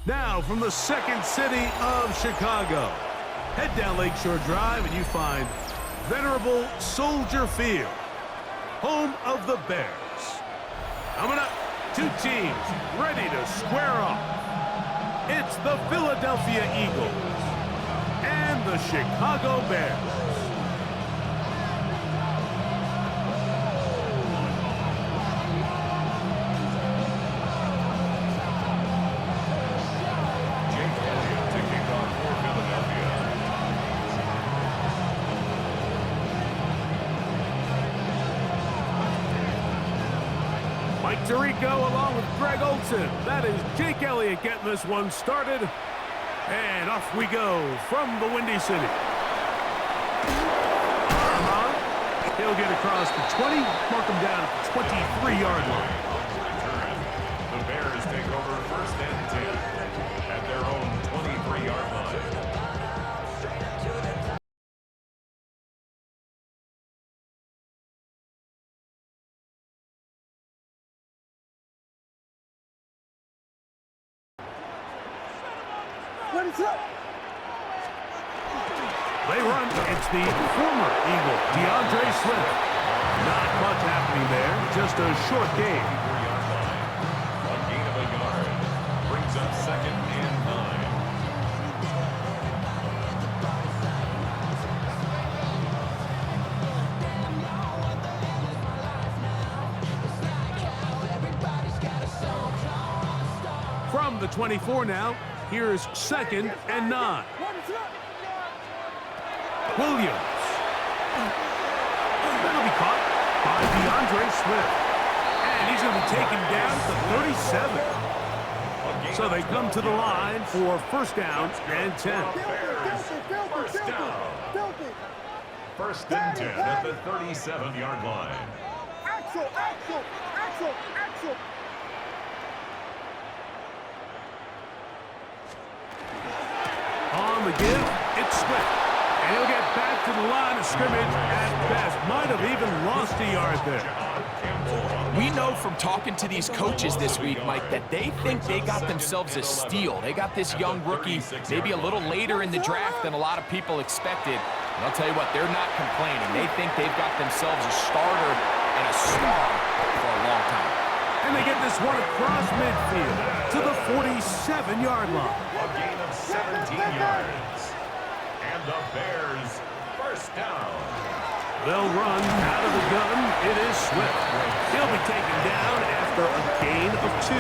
Now from the second city of Chicago, head down Lakeshore Drive and you find venerable Soldier Field, home of the Bears. Coming up, two teams ready to square off. It's the Philadelphia Eagles and the Chicago Bears. Mike Tirico along with Greg Olson. That is Jake Elliott getting this one started. And off we go from the Windy City. Armand, he'll get across the 20, mark him down at the 23-yard line. The Bears take over first and 10 at their own 23-yard line. They run. It's the former Eagle, DeAndre Swift. Not much happening there. Just a short game. A gain of a yard brings up second and 9. From the 24 now, here's second and 9. Williams. That'll be caught by DeAndre Swift. And he's going to be taken down to 37. So they come to the line for first down and 10. First down. First and 10 at the 37-yard line. Axel. On the give, it's Swift. And he'll get back to the line of scrimmage at best. Might have even lost a yard there. We know from talking to these coaches this week, Mike, that they think they got themselves a steal. They got this young rookie maybe a little later in the draft than a lot of people expected. And I'll tell you what, they're not complaining. They think they've got themselves a starter and a star for a long time. And they get this one across midfield to the 47-yard line. A gain of 17 yards. And the Bears first down. They'll run out of the gun. It is Swift. He'll be taken down after a gain of 2.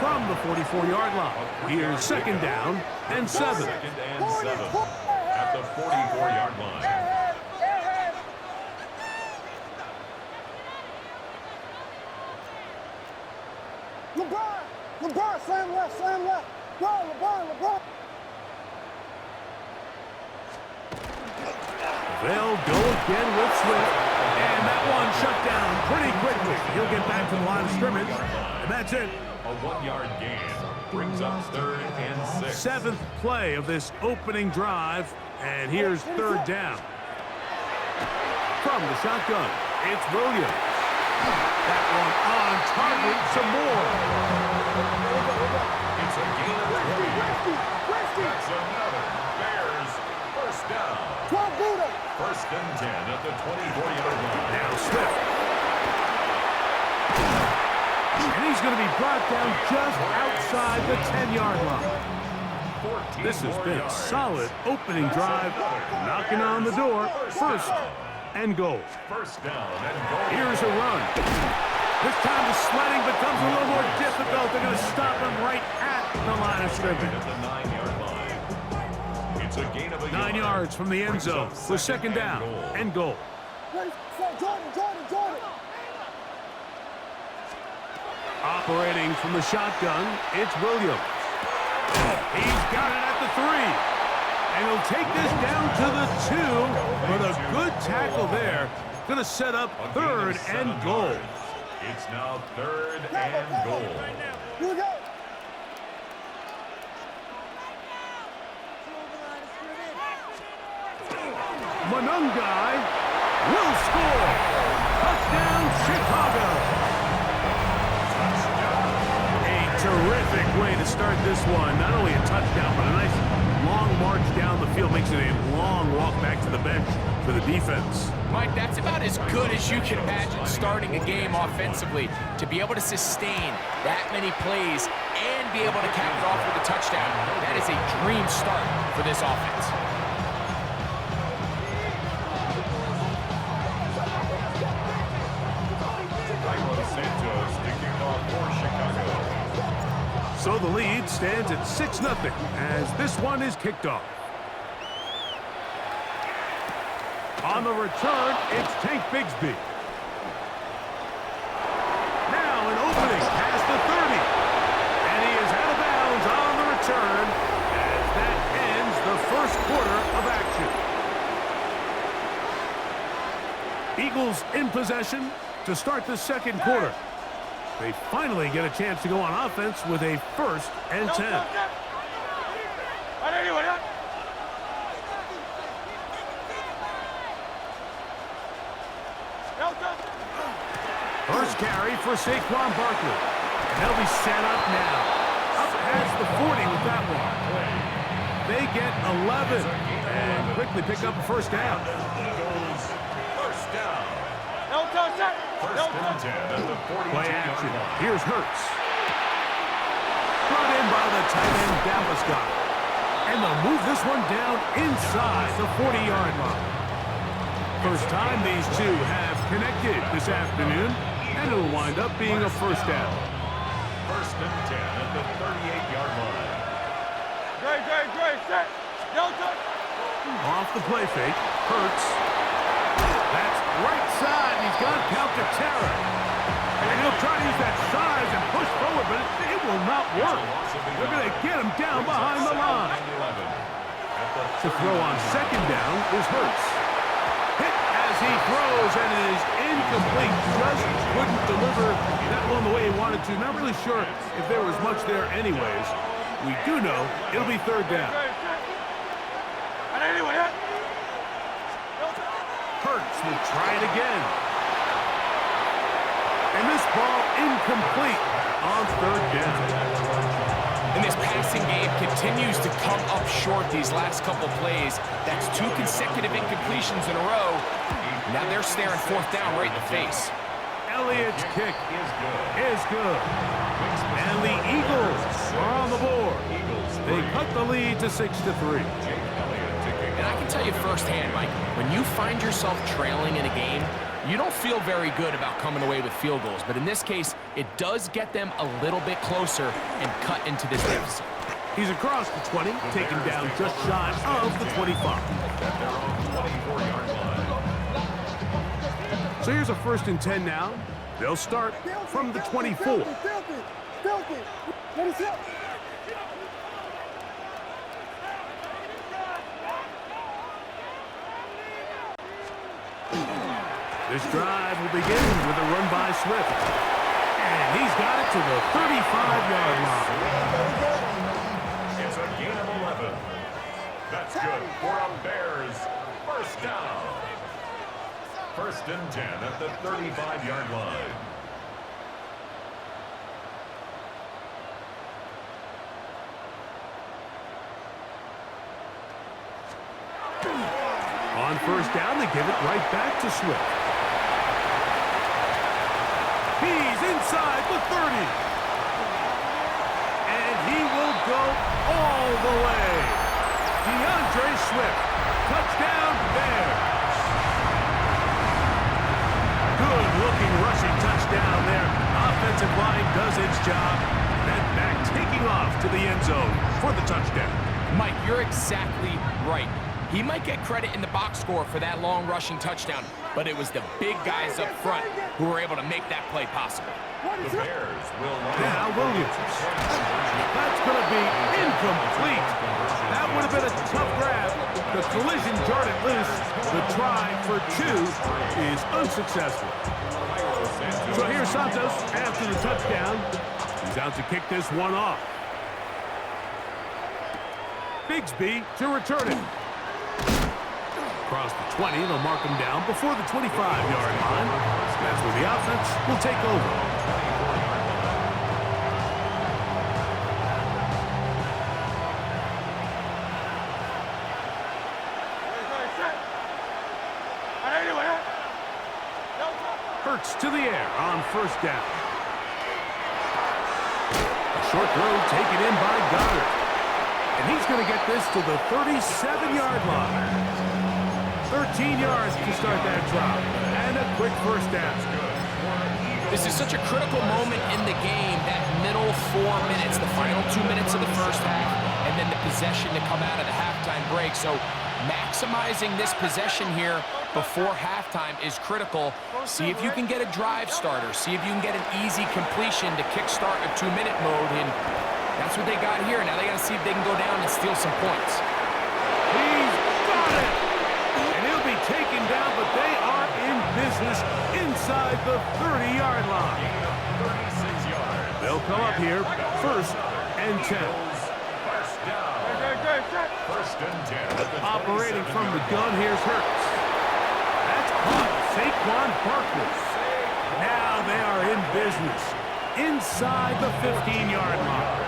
From the 44-yard line, here's second down and 7. Second and 7 at the 44-yard line. LeBron, slam left. LeBron. They'll go again with Swift. And that one shut down pretty quickly. He'll get back to the line of scrimmage. And that's it. A 1-yard gain brings up third and 6. 7th play of this opening drive. And here's third down. From the shotgun, it's Williams. That one on target some more. It's a gain of 3. That's another Bears first down. First and 10 at the 24-yard line. Now Swift. And he's going to be brought down just outside the 10-yard line. This has been a solid opening drive, knocking on the door. First and goal. First down and goal. Here's a run. This time the sledding becomes a little more difficult. They're going to stop him right at the line of scrimmage. At the 9-yard line. It's a gain of a 9 yards from the end zone for second down and goal. Jordan. Operating from the shotgun, it's Williams. He's got it at the 3. And he'll take this down to the 2. But a good tackle there. Going to set up third and goal. It's now third and goal. Here we go. Monungai will score. Touchdown, Chicago. A terrific way to start this one. Not only a touchdown, but a nice long march down the field. Makes it a long walk back to the bench for the defense. Mike, that's about as good as you can imagine starting a game offensively. To be able to sustain that many plays and be able to cap it off with a touchdown, that is a dream start for this offense. So the lead stands at 6-0 as this one is kicked off. On the return, it's Tank Bigsby. Now an opening past the 30. And he is out of bounds on the return as that ends the first quarter of action. Eagles in possession to start the second quarter. They finally get a chance to go on offense with a 1st and 10. First carry for Saquon Barkley. And they'll be set up now. Up past the 40 with that one. They get 11 and quickly pick up a first down. First down. First and 10 at the 42. Play action. Here's Hurts. Brought in by the tight end Dallas Scott. And they'll move this one down inside the 40-yard line. First time these two have connected this afternoon, and it'll wind up being a first down. First and 10 at the 38-yard line. Set. Off the play fake, Hurts. That's right side. He's got counter terror. And he'll try to use that size and push forward, but it will not work. They're going to get him down behind the line. To throw on second down is Hurts. Hit as he throws, and it is incomplete. Just couldn't deliver that one the way he wanted to. Not really sure if there was much there anyways. We do know it'll be third down. Hurts will try it again. And this ball incomplete on third down. And this passing game continues to come up short these last couple plays. That's 2 consecutive incompletions in a row. Now they're staring fourth down right in the face. Elliott's kick is good. And the Eagles are on the board. They cut the lead to 6-3. And I can tell you firsthand, Mike, when you find yourself trailing in a game, you don't feel very good about coming away with field goals. But in this case, it does get them a little bit closer and cut into this deficit. He's across the 20, taken down just shy of the 25. So here's a 1st and 10 now. They'll start from the 24. This drive will begin with a run by Swift. And he's got it to the 35-yard line. It's a gain of 11. That's good for a Bears first down. First and 10 at the 35-yard line. On first down, they give it right back to Swift. He's inside the 30. And he will go all the way. DeAndre Swift, touchdown Bears. Good-looking rushing touchdown there. Offensive line does its job. Then back taking off to the end zone for the touchdown. Mike, you're exactly right. He might get credit in the box score for that long rushing touchdown, but it was the big guys up front who were able to make that play possible. The Bears will now Williams. That's going to be incomplete. That would have been a tough grab. The collision jarred it loose. The try for 2 is unsuccessful. So here's Santos after the touchdown. He's out to kick this one off. Bigsby to return it. Across the 20, they'll mark him down before the 25-yard line. That's where the offense will take over. darts to the air on first down. A short throw taken in by Goddard. And he's going to get this to the 37-yard line. 13 yards to start that drive. And a quick first down. This is such a critical moment in the game, that middle 4 minutes, the final 2 minutes of the first half, and then the possession to come out of the halftime break. So maximizing this possession here before halftime is critical. See if you can get a drive starter. See if you can get an easy completion to kickstart a 2-minute mode. And that's what they got here. Now they got to see if they can go down and steal some points. He's got it! And he'll be taken down, but they are in business inside the 30-yard line. They'll come up here, first and 10. First and 10. Operating from the gun, here's Hurts. That's caught. Saquon Barkley. Now they are in business inside the 15-yard line.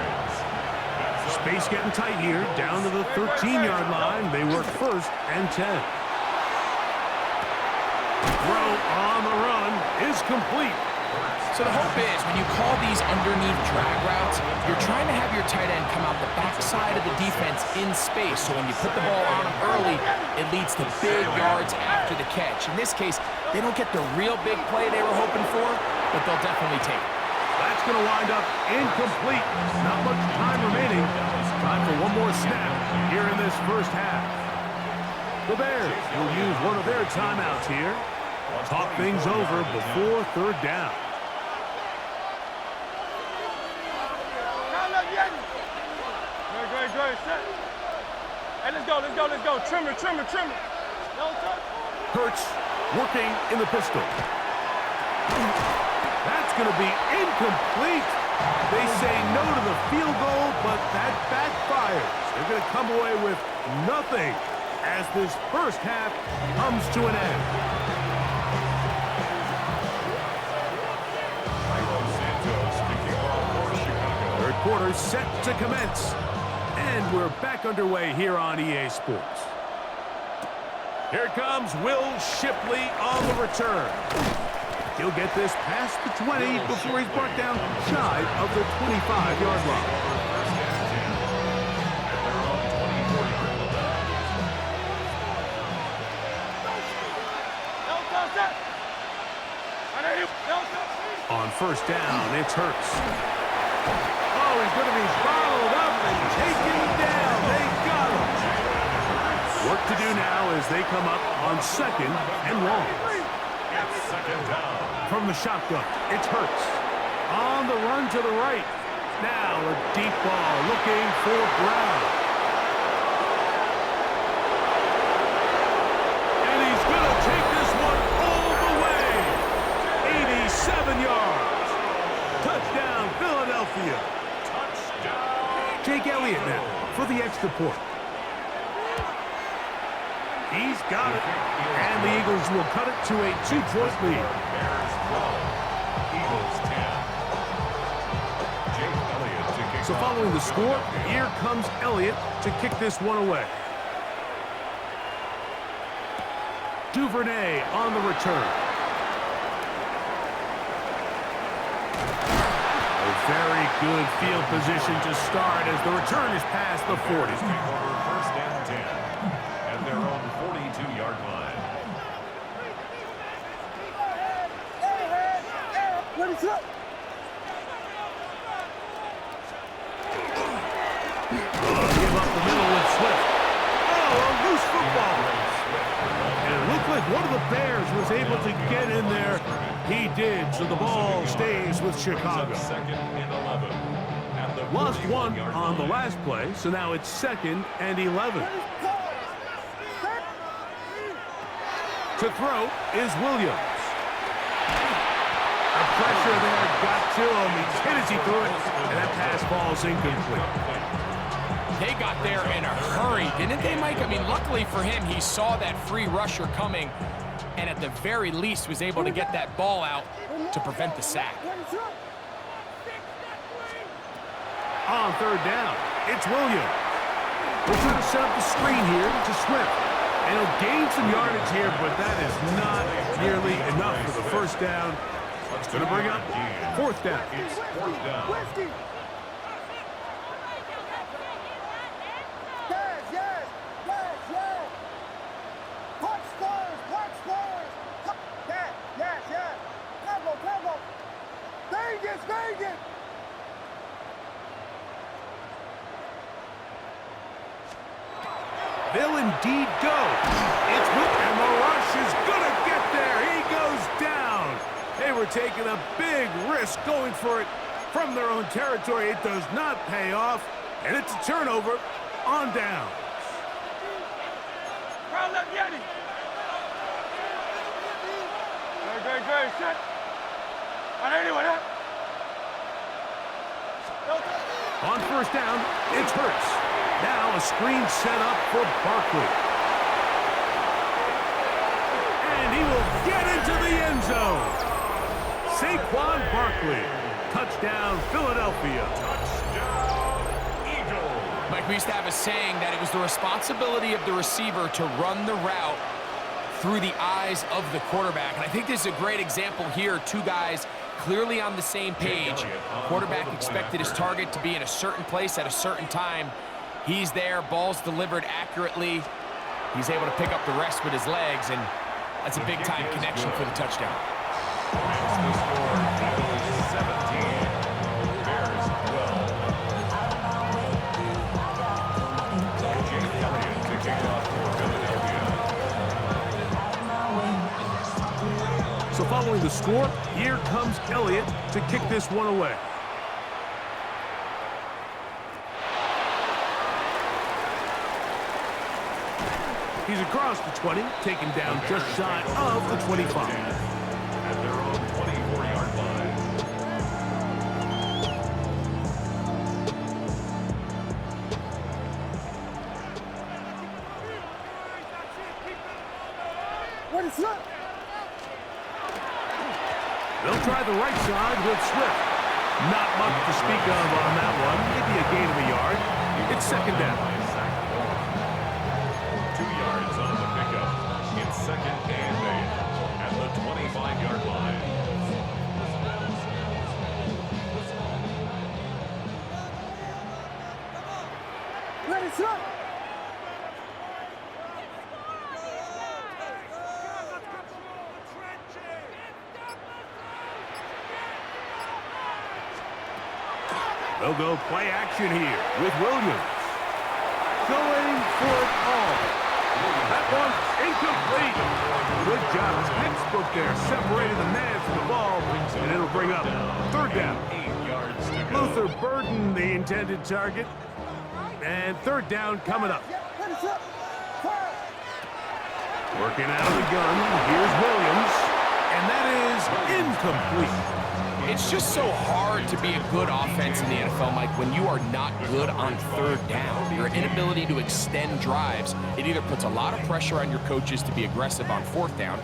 Space getting tight here, down to the 13-yard line. They work first and 10. Throw on the run is complete. So the hope is when you call these underneath drag routes, you're trying to have your tight end come out the backside of the defense in space. So when you put the ball on him early, it leads to big yards after the catch. In this case, they don't get the real big play they were hoping for, but they'll definitely take it. That's going to wind up incomplete. Not much time remaining. Time for one more snap here in this first half. The Bears will use one of their timeouts here. Talk things over before third down. Great. Hey, let's go. Trim it. Hurts working in the pistol. That's going to be incomplete. They say no to the field goal, but that backfires. They're going to come away with nothing as this first half comes to an end. Third quarter set to commence. And we're back underway here on EA Sports. Here comes Will Shipley on the return. He'll get this past the 20 before he's brought down shy of the 25-yard line. On first down, it's Hurts. Oh, he's going to be followed up and taken down. They got him. Work to do now as they come up on second and long. Second down. From the shotgun, it's Hurts. On the run to the right. Now a deep ball looking for Brown. And he's going to take this one all the way. 87 yards. Touchdown, Philadelphia. Touchdown. Jake Elliott now for the extra point. He's got it. And the Eagles will cut it to a 2-point lead. Bears 12. Eagles 10. Jake Elliott to kick So off. following the score, here comes Elliott to kick this one away. Duvernay on the return. A very good field position to start as the return is past the 40. First and 10 at their own 42-yard line. Ready, set. Give up the middle with Swift. Oh, a loose football. And it looked like one of the Bears was able to get in there. He did, so the ball stays with Chicago. Second and 11. At the Lost one 41-yard on the line. last play, so now it's second and 11. To throw is Williams. The pressure there got to him. He's hit as he threw it, and that pass falls incomplete. They got there in a hurry, didn't they, Mike? I mean, luckily for him, he saw that free rusher coming and at the very least was able to get that ball out to prevent the sack. On third down, it's Williams. We're trying to set up the screen here to Swift. And he'll gain some yardage here, but that is not nearly enough for the first down. It's going to bring up fourth down. It's fourth down. Vegas! They'll indeed go. It's with, and the rush is going to get there. He goes down. They were taking a big risk going for it from their own territory. It does not pay off, and it's a turnover on down. Crowd left Yeti. Great, set. On anyone, huh? On first down, it's Hurts. Now a screen set up for Barkley. And he will get into the end zone. Saquon Barkley. Touchdown, Philadelphia. Touchdown, Eagles. Mike, we used to have a saying that it was the responsibility of the receiver to run the route through the eyes of the quarterback. And I think this is a great example here. Two guys clearly on the same page. Quarterback expected his target to be in a certain place at a certain time. He's there, ball's delivered accurately. He's able to pick up the rest with his legs, and that's a big-time connection for the touchdown. Makes the score Eagles 17, Bears 12. Jake Elliott to kick off for Philadelphia. So following the score, here comes Elliott to kick this one away. He's across the 20, taken down just shy of the 25. At their own 24-yard line. What is up? They'll try the right side with Swift. Not much to speak of on that one. Maybe a gain of a yard. It's second down. 2 yards on the pickup. It's second and 8 at the 25-yard line. What is up? They'll go play action here with Williams. Going for it all. That one incomplete. Good job. Textbook there. Separated the man from the ball, and it'll bring up third down. 8 yards to go. Luther Burden, the intended target. And third down coming up. What is up? Fire! Working out of the gun. Here's Williams. And that is incomplete. It's just so hard to be a good offense in the NFL, Mike, when you are not good on third down. Your inability to extend drives, it either puts a lot of pressure on your coaches to be aggressive on fourth down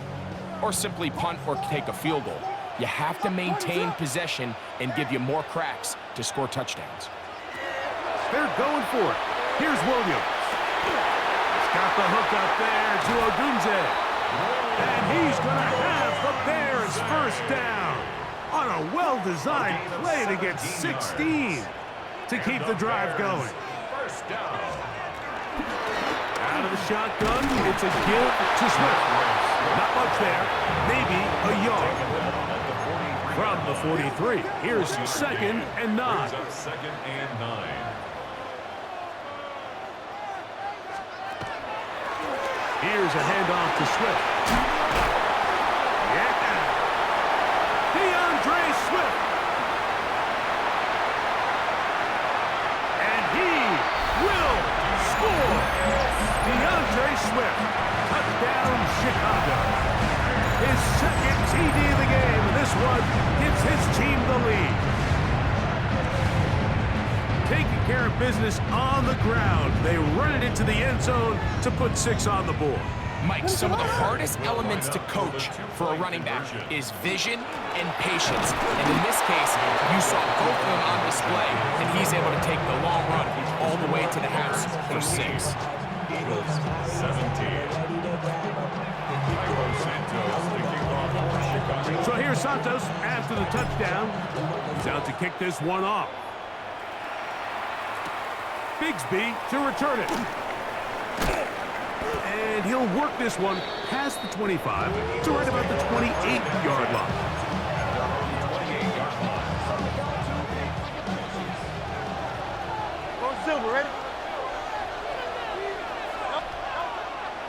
or simply punt or take a field goal. You have to maintain possession and give you more cracks to score touchdowns. They're going for it. Here's Williams. He's got the hook up there to Odunze. And he's going to have the Bears first down on a well-designed play to get 16 to keep the drive going. First down. Out of the shotgun, it's a give to Swift. Not much there, maybe a yard. From the 43, here's second and 9. Brings up second and 9. Here's a handoff to Swift. Yeah. DeAndre Swift. And he will score. DeAndre Swift. Touchdown, Chicago. His second TD of the game, and this one gives his team the lead. Taking care of business on the ground. They run it into the end zone to put 6 on the board. Mike, some of the hardest elements to coach for a running back is vision and patience. And in this case, you saw both of them on display, and he's able to take the long run all the way to the house for 6. Eagles 17. Santos to kick off for Chicago. So here's Santos after the touchdown. He's out to kick this one off. Bigsby to return it. And he'll work this one past the 25 to right about the 28-yard line. Silver, ready?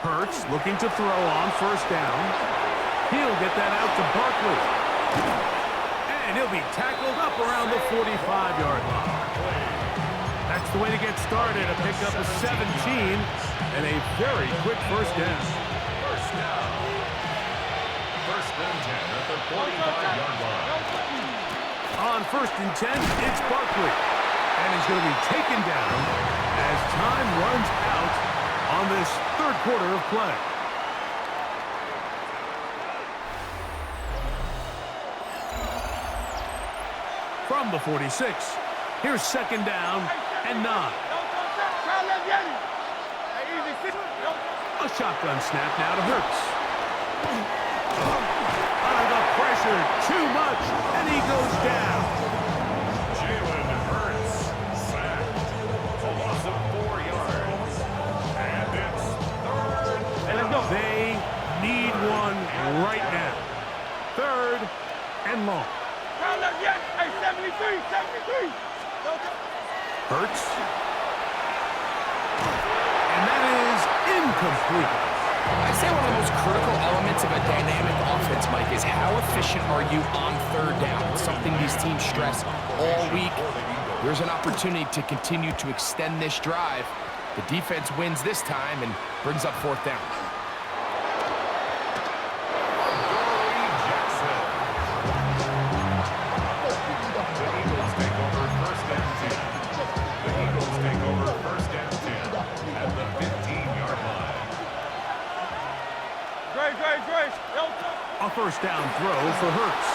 Hurts looking to throw on first down. He'll get that out to Barkley. And he'll be tackled up around the 45-yard line. That's the way to get started, a pickup of 17 and a very quick first down. First down. First and 10 at the 45-yard line. On first and 10, it's Barkley. And he's going to be taken down as time runs out on this third quarter of play. From the 46, here's second down and 9. A shotgun snap now to Hurts. Under the pressure, too much, and he goes down. Jalen Hurts sacked. A loss of 4 yards. And it's third. Hey, let's go. They need one right now. Third and long. Hey, 73. Hurts. And that is incomplete. I'd say one of the most critical elements of a dynamic offense, Mike, is how efficient are you on third down? It's something these teams stress all week. There's an opportunity to continue to extend this drive. The defense wins this time and brings up fourth down. A first down throw for Hurts.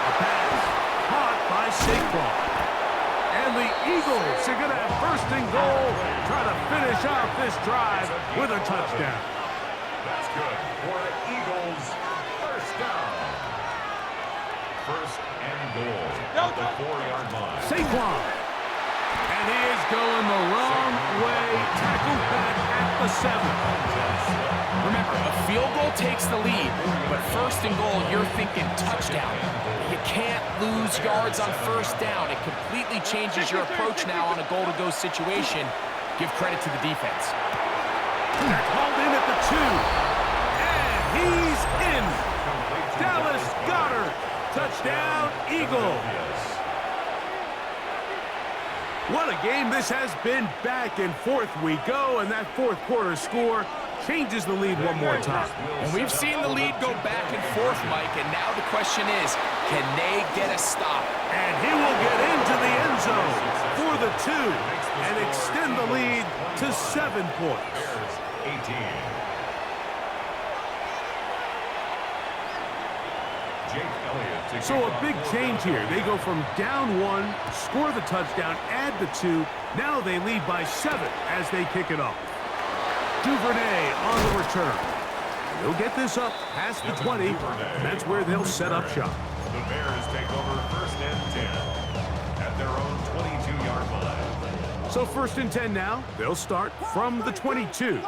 A pass caught by Saquon. And the Eagles are going to have first and goal, try to finish off this drive with a touchdown. That's good for the Eagles. First down. First and goal at the 4-yard line. Saquon. And he is going the wrong way. Tackled back at the 7. Remember, a field goal takes the lead, but first and goal, you're thinking touchdown. You can't lose yards on first down. It completely changes your approach now on a goal-to-go situation. Give credit to the defense. That's hauled in at the 2. And he's in. Dallas Goedert. Touchdown, Eagles. What a game this has been. Back and forth we go, and that fourth quarter score changes the lead one more time. And we've seen the lead go back and forth, Mike, and now the question is, can they get a stop? And he will get into the end zone for the 2 and extend the lead to 7 points. 18. So a big change here. They go from down 1, score the touchdown, add the 2. Now they lead by 7 as they kick it off. Duvernay on the return. He'll get this up past the 20, and that's where they'll set up shop. The Bears take over first and 10 at their own 22-yard line. So first and 10 now. They'll start from the 22.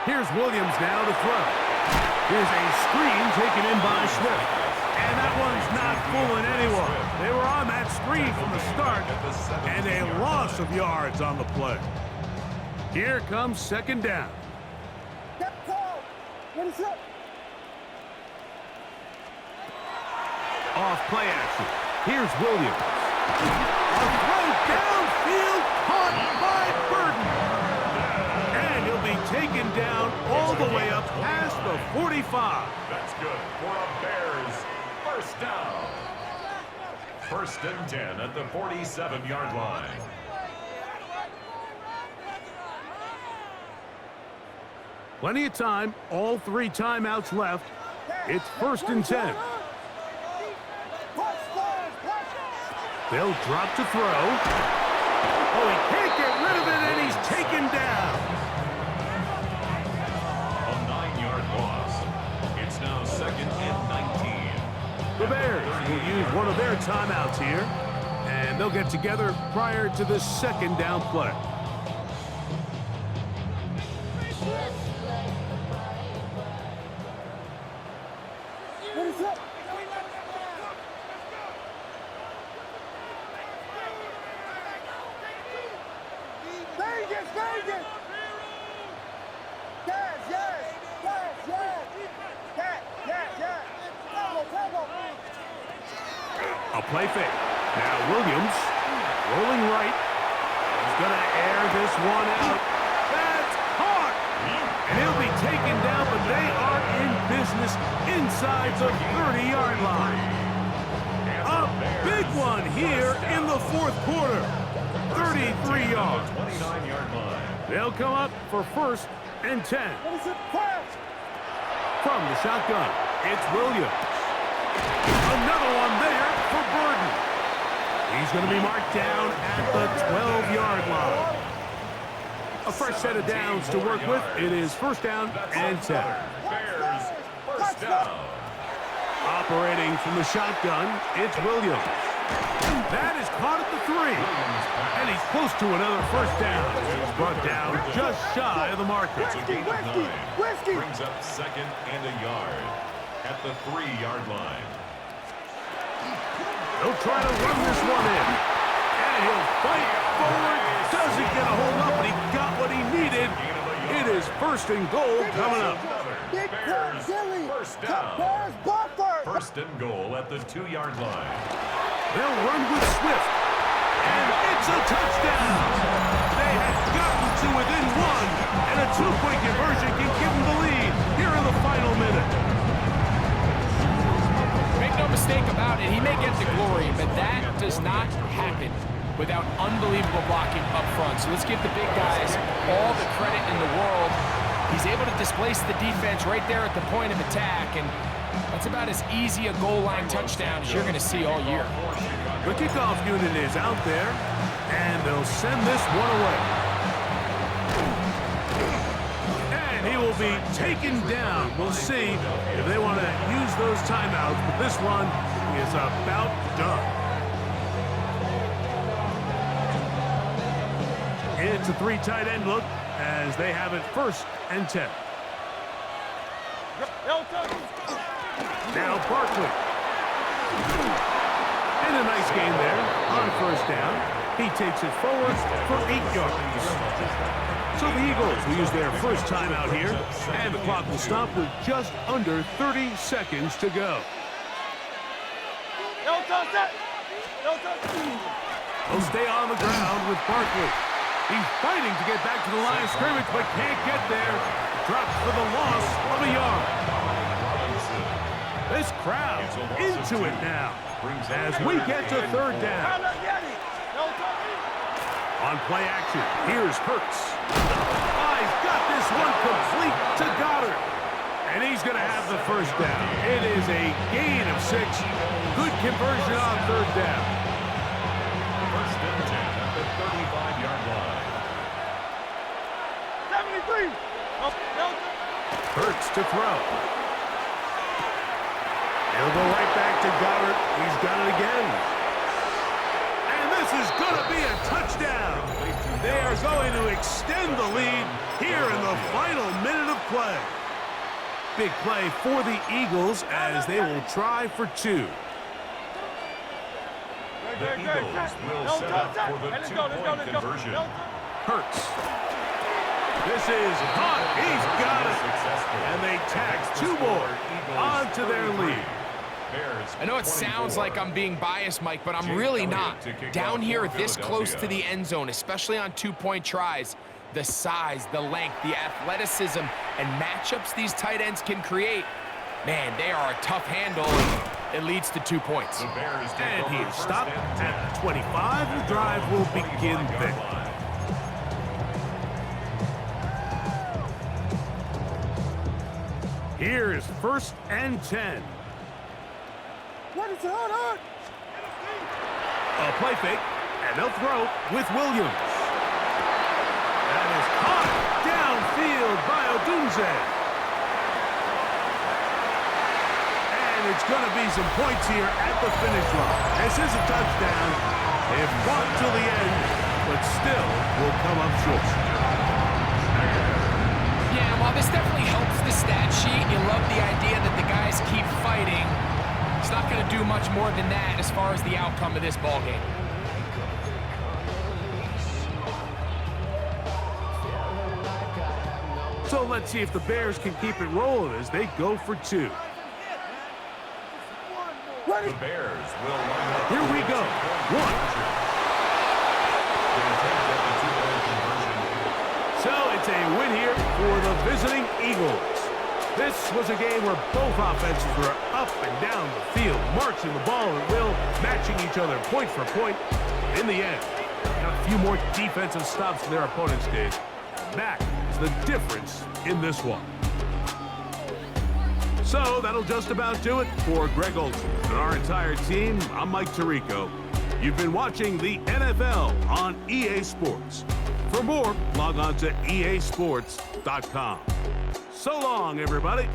Here's Williams now to throw. Here's a screen taken in by Swift. And that one's not fooling anyone. They were on that screen from the start, and a loss of yards on the play. Here comes second down. Off play action. Here's Williams. A throw downfield caught by Burton. And he'll be taken down all the way up past the 45. That's good for a Bears first down. First and 10 at the 47-yard line. Plenty of time, all 3 timeouts left. It's 1st and 10. They'll drop to throw. Oh, he can't get rid of it, and he's taken down. A 9-yard loss. It's now 2nd and 19. The Bears will use one of their timeouts here, and they'll get together prior to the 2nd down play. A play fake. Now Williams rolling right. He's going to air this one out. That's caught. And he'll be taken down, but they are in business inside the 30-yard line. A big one here in the 4th quarter. 33 yards. 29-yard line. They'll come up for 1st and 10. From the shotgun, it's Williams. Another one there for Burden. He's going to be marked down at the 12-yard line. A fresh set of downs to work with. It is 1st down and 10. Bears, 1st down. Operating from the shotgun, it's Williams. That is caught at the 3. And he's close to another 1st down. He's brought down just shy of the marker. It's a gain of 9. Brings up 2nd and a yard at the 3-yard line. He'll try to run this one in. And he'll fight forward. Doesn't get a hold up, but he got what he needed. It is 1st and goal coming up. Bears, 1st down. 1st and goal at the 2-yard line. They'll run with Swift. And it's a touchdown. They had gotten to within 1. And a 2-point conversion can give them the lead here in the final minute. Make no mistake about it, he may get the glory, but that does not happen without unbelievable blocking up front. So let's give the big guys all the credit in the world. He's able to displace the defense right there at the point of attack, and that's about as easy a goal line touchdown as you're going to see all year. The kickoff unit is out there, and they'll send this one away. And he will be taken down. We'll see if they want to use those timeouts, but this one is about done. It's a 3 tight end look as they have it 1st and 10. Now Barkley. And a nice game there on 1st down. He takes it forward for 8 yards. So the Eagles will use their 1st timeout here, and the clock will stop with just under 30 seconds to go. He'll stay on the ground with Barkley. He's fighting to get back to the line of scrimmage, but can't get there. Drops for the loss of a yard. This crowd into it now as we get to 3rd down. On play action, here's Hurts. He's got this one complete to Goddard. And he's going to have the 1st down. It is a gain of 6. Good conversion on 3rd down. 1st and 10 at the 35-yard line. 73. Hurts to throw. He'll go right back to Goddard. He's got it again. And this is going to be a touchdown. They are going to extend the lead here in the final minute of play. Big play for the Eagles as they will try for 2. The Eagles will set up for the 2-point conversion. Hurts. This is hot. He's got it. And they tack 2 more onto their lead. I know it sounds like I'm being biased, Mike, but I'm really not. Down here this close to the end zone, especially on 2-point tries, the size, the length, the athleticism, and matchups these tight ends can create, man, they are a tough handle. It leads to 2 points. And he is stopped at 25. The drive will begin there. Here is 1st and 10. What is it? Hold on. A play fake, and they'll throw with Williams. That is caught downfield by Odunze. And it's going to be some points here at the finish line. This is a touchdown. They've fought till the end, but still will come up short. Yeah, while this definitely helps the stat sheet, you love the idea that the guys keep fighting. It's not going to do much more than that as far as the outcome of this ball game. So let's see if the Bears can keep it rolling as they go for 2. The Bears will line up. Here we go. 1. So it's a win here for the visiting Eagles. This was a game where both offenses were up and down the field, marching the ball at will, matching each other point for point. In the end, got a few more defensive stops in their opponent's case. That is the difference in this one. So that'll just about do it for Greg Olson and our entire team. I'm Mike Tirico. You've been watching the NFL on EA Sports. For more, log on to easports.com. So long, everybody.